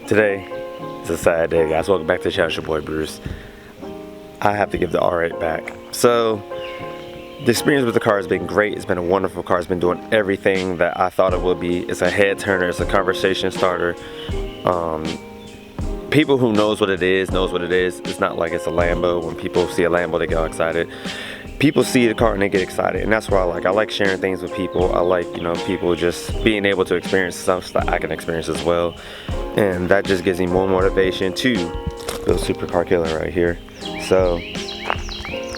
Today is a sad day, guys. Welcome back to the channel. It's your boy Bruce. I have to give the R8 back. So the experience with the car has been great. It's been a wonderful car. It's been doing everything that I thought it would be. It's a head turner. It's a conversation starter. People who knows what it is knows what it is. It's not like it's a Lambo. When people see a Lambo, they get all excited. People see the car and they get excited, and that's what I like. I like sharing things with people. I like, you know, people just being able to experience stuff that I can experience as well, and that just gives me more motivation to build Supercar Killer right here. So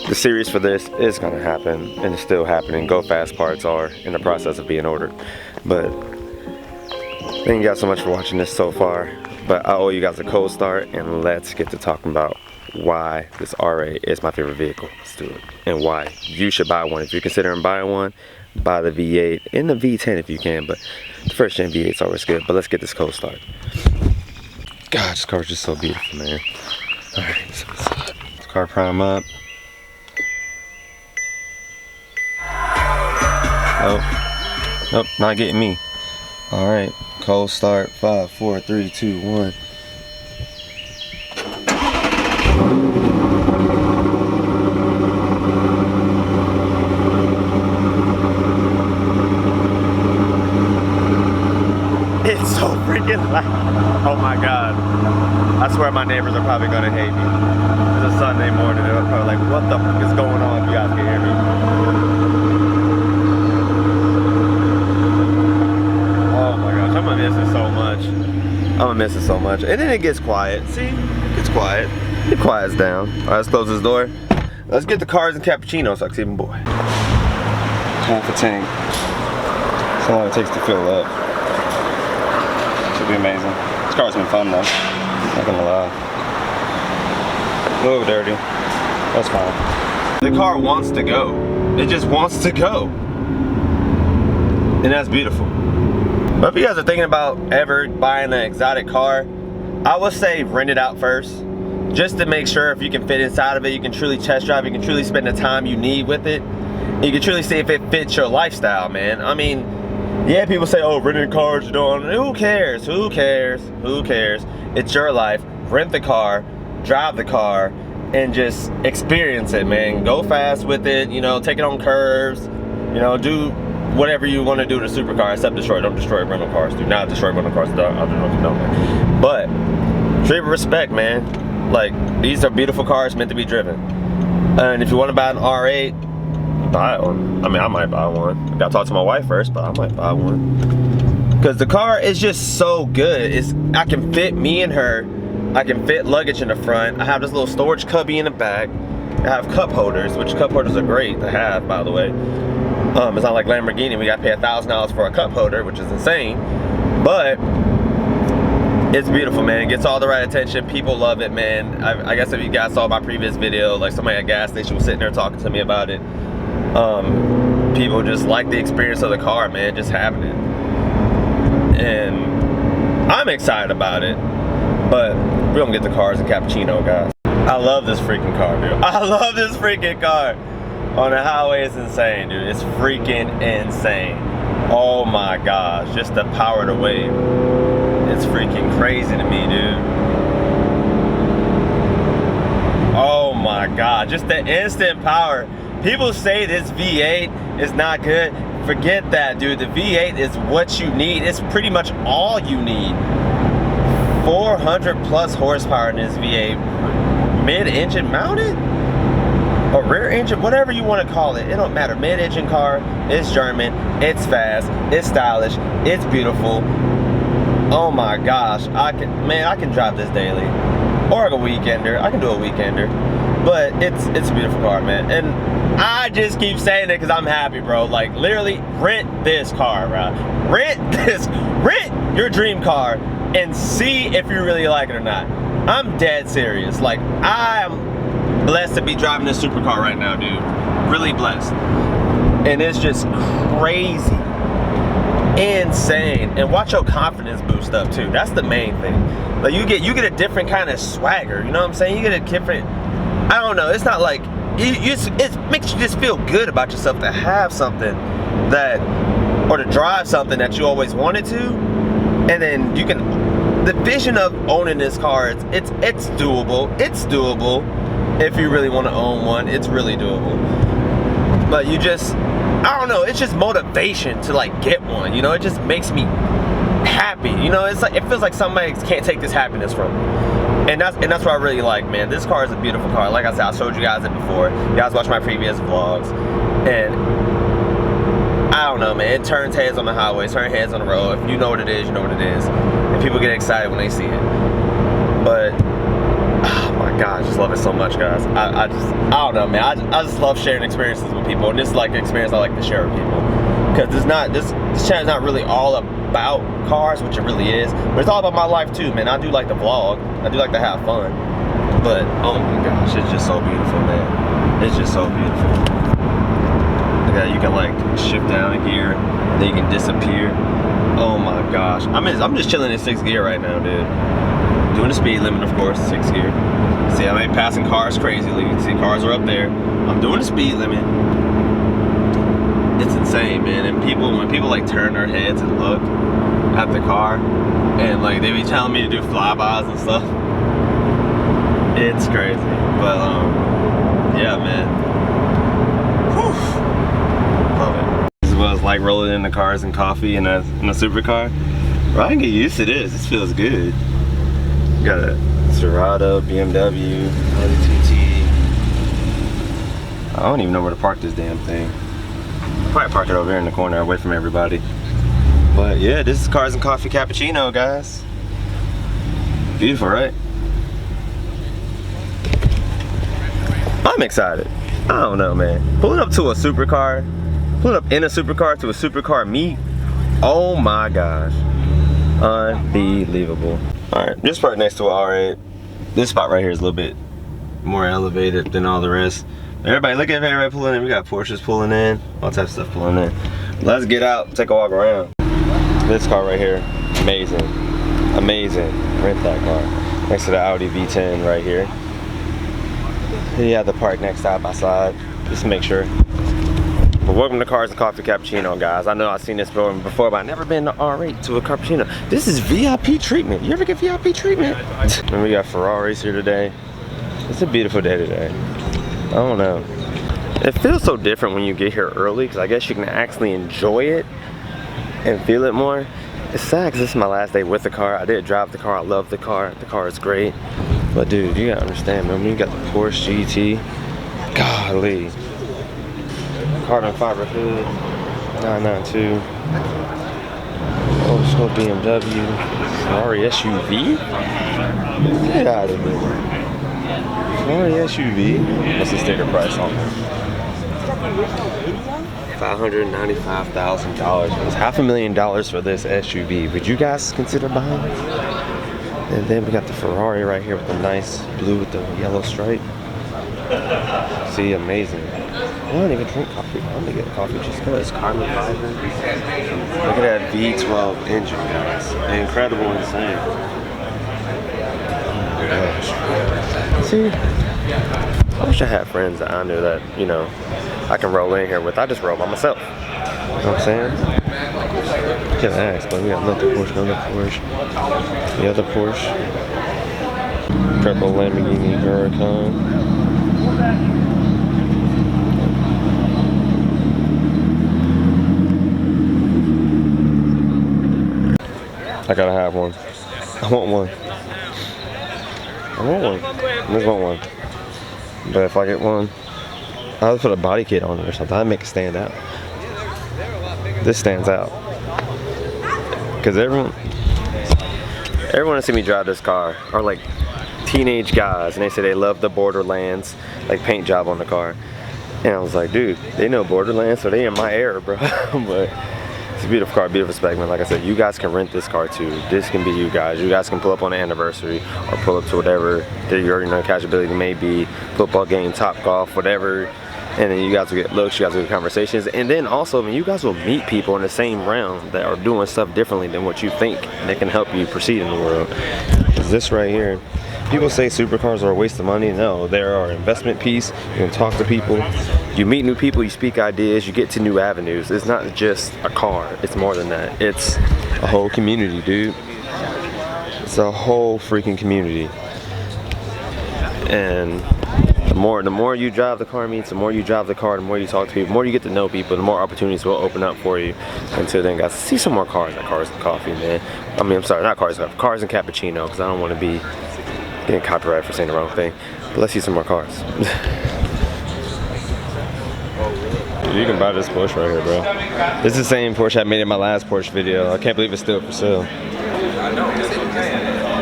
the series for this is gonna happen, and it's still happening. Go Fast parts are in the process of being ordered, but thank you guys so much for watching this so far. But I owe you guys a cold start, and let's get to talking about why this R8 is my favorite vehicle. Let's do it. And why you should buy one. If you're considering buying one, buy the V8 and the V10 if you can, but the first gen V8 is always good. But let's get this cold start. God, this car is just so beautiful, man. Alright, so let's car prime up. Oh, nope, not getting me. Alright, cold start. 5, 4, 3, 2, 1. It's so freaking loud. Oh my god. I swear my neighbors are probably gonna hate me. It's a Sunday morning. They're probably like, what the fuck is going on, if you guys can hear me? Oh my gosh, I'm gonna miss it so much. I'm gonna miss it so much. And then it gets quiet. See? It gets quiet. It quiets down. Alright, let's close this door. Let's get the cars and cappuccinos so I can see my boy. Half a tank. That's how long it takes to fill up. Should be amazing. This car's been fun though. Not gonna lie. A little dirty. That's fine. The car wants to go. It just wants to go. And that's beautiful. But if you guys are thinking about ever buying an exotic car, I would say rent it out first. Just to make sure if you can fit inside of it, you can truly test drive, you can truly spend the time you need with it. And you can truly see if it fits your lifestyle, man. I mean, yeah, people say, oh, renting cars, you don't. Who cares? Who cares? Who cares? It's your life. Rent the car, drive the car, and just experience it, man. Go fast with it, you know, take it on curves, you know, do whatever you want to do to supercar, except destroy. Don't destroy rental cars. Do not destroy rental cars. I don't know if you know that. But treat with respect, man. Like, these are beautiful cars meant to be driven. And if you want to buy an R8, buy one. I mean, I might buy one. I gotta talk to my wife first, but I might buy one. Because the car is just so good. I can fit me and her. I can fit luggage in the front. I have this little storage cubby in the back. I have cup holders, which cup holders are great to have, by the way. It's not like Lamborghini. We gotta pay $1,000 for a cup holder, which is insane. But it's beautiful, man. It gets all the right attention. People love it, man. I guess if you guys saw my previous video, like somebody at a gas station was sitting there talking to me about it. People just like the experience of the car, man, just having it. And I'm excited about it, but we're gonna get the cars and cappuccino, guys. I love this freaking car, dude. I love this freaking car. On the highway, it's insane, dude. It's freaking insane. Oh my gosh, just the power of the wave. It's freaking crazy to me, dude. Oh my god, just the instant power. People say this V8 is not good. Forget that, dude. The V8 is what you need. It's pretty much all you need. 400 plus horsepower in this V8. Mid-engine mounted? Or rear engine? Whatever you want to call it. It don't matter. Mid-engine car. It's German. It's fast. It's stylish. It's beautiful. Oh my gosh. I can drive this daily. Or a weekender. I can do a weekender. But it's a beautiful car, man. And I just keep saying it because I'm happy, bro. Like, literally, rent this car, bro. Rent your dream car and see if you really like it or not. I'm dead serious. Like, I'm blessed to be driving this supercar right now, dude. Really blessed. And it's just crazy. Insane. And watch your confidence boost up, too. That's the main thing. Like, you get a different kind of swagger. You know what I'm saying? You get a different, I don't know. It's not like, it makes you just feel good about yourself to have something that, or to drive something that you always wanted to, and then you can the vision of owning this car, it's doable. It's doable if you really want to own one. It's really doable. But you just, I don't know, it's just motivation to like get one. You know, it just makes me happy. You know, it's like, it feels like somebody can't take this happiness from me. And that's what I really like, man. This car is a beautiful car. Like I said, I showed you guys it before. You guys watched my previous vlogs. And I don't know, man. It turns heads on the highway, turns heads on the road. If you know what it is, you know what it is. And people get excited when they see it. But, oh my God, I just love it so much, guys. I don't know, man. I just love sharing experiences with people. And this is like an experience I like to share with people. Because this channel is not really all about cars, which it really is. But it's all about my life too, man. I do like to vlog. I do like to have fun. But, oh my gosh, it's just so beautiful, man. It's just so beautiful. You can like shift down a gear, then you can disappear. Oh my gosh, I'm just chilling in 6th gear right now, dude. Doing the speed limit, of course, 6th gear. See, I ain't passing cars crazily. You can see cars are up there. I'm doing the speed limit. It's insane, man. And when people like turn their heads and look at the car, and like they be telling me to do flybys and stuff. It's crazy, but yeah, man. Love it. As well as like rolling in the cars and coffee in a supercar. Bro, I can get used to this. This feels good. Got a Serato, BMW, Audi TT. I don't even know where to park this damn thing. Probably park it over here in the corner away from everybody. But yeah, this is Cars and Coffee Cappuccino, guys. Beautiful, right? I'm excited. I don't know, man. Pulling up to a supercar, pulling up in a supercar to a supercar meet. Oh my gosh. Unbelievable. Alright, just parked next to an R8. This spot right here is a little bit more elevated than all the rest. Everybody, look at everybody pulling in. We got Porsches pulling in, all types of stuff pulling in. Let's get out, take a walk around. This car right here, amazing. Amazing. Rent that car. Next to the Audi V10 right here. You have the park next side by side, just to make sure. But welcome to Cars and Coffee Cappuccino, guys. I know I've seen this before, but I've never been to R8 to a cappuccino. This is VIP treatment. You ever get VIP treatment? And we got Ferraris here today. It's a beautiful day today. I don't know. It feels so different when you get here early, because I guess you can actually enjoy it and feel it more. It's sad because this is my last day with the car. I did drive the car. I love the car. The car is great. But dude, you gotta understand, man, when you got the Porsche GT, golly. Carbon fiber hood, 992. Old school BMW, Ferrari SUV? Get out of here. Ferrari SUV? What's the sticker price on it? $595,000. It's $500,000 for this SUV. Would you guys consider buying it? And then we got the Ferrari right here with the nice blue with the yellow stripe. See, amazing. I don't even drink coffee. I'm gonna get coffee just because. Carbon fiber. Look at that V12 engine, guys. Incredible, insane. Oh my gosh. See, I wish I had friends that I knew that, you know, I can roll in here with. I just roll by myself. You know what I'm saying? Just ask, but we got another Porsche, the other Porsche. Purple Lamborghini Huracan. I gotta have one. I want one. I want one. I just want one. But if I get one, I'll just put a body kit on it or something. I'll make it stand out. This stands out. Because everyone that see me drive this car are like teenage guys, and they say they love the Borderlands like paint job on the car. And I was like, dude, they know Borderlands, so they in my era, bro. But it's a beautiful car, beautiful spec, man. Like I said, you guys can rent this car too. This can be you guys. You guys can pull up on the anniversary or pull up to whatever your casualty may be, football game, Top Golf, whatever. And then you guys will get looks, you guys will get conversations. And then also, I mean, you guys will meet people in the same realm that are doing stuff differently than what you think, and that can help you proceed in the world. This right here, people say supercars are a waste of money. No, they are an investment piece. You can talk to people, you meet new people, you speak ideas, you get to new avenues. It's not just a car, it's more than that. It's a whole community, dude. It's a whole freaking community. And the more you drive the car meets, the more you drive the car, the more you talk to people, the more you get to know people, the more opportunities will open up for you. Until then, guys, see some more cars at Cars and Coffee, man. I mean, I'm sorry, not Cars and Coffee, Cars and Cappuccino, because I don't want to be getting copyrighted for saying the wrong thing. But let's see some more cars. Dude, you can buy this Porsche right here, bro. This is the same Porsche I made in my last Porsche video. I can't believe it's still for sale.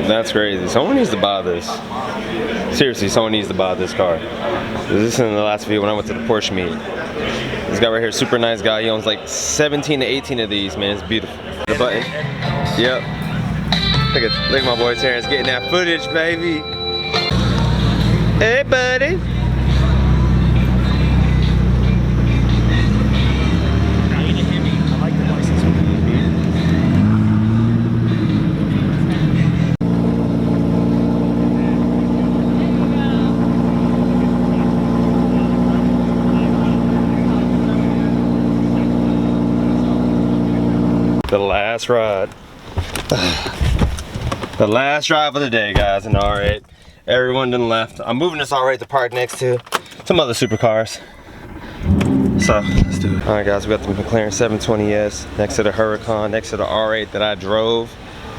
That's crazy. Someone needs to buy this. Seriously, someone needs to buy this car. This is in the last video when I went to the Porsche meet. This guy right here, super nice guy. He owns like 17 to 18 of these, man. It's beautiful. The button. Yep. Look at my boy Terrence getting that footage, baby. Hey, buddy. The last ride. The last drive of the day, guys, in the R8. Everyone done left. I'm moving this R8 to park next to some other supercars. So, let's do it. Alright guys, we got the McLaren 720S next to the Huracan, next to the R8 that I drove.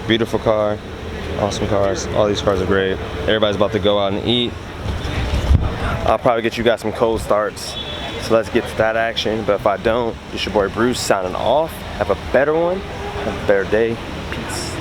Beautiful car, awesome cars. All these cars are great. Everybody's about to go out and eat. I'll probably get you guys some cold starts. So let's get to that action. But if I don't, it's your boy Bruce signing off. Have a better one. Have a better day. Peace.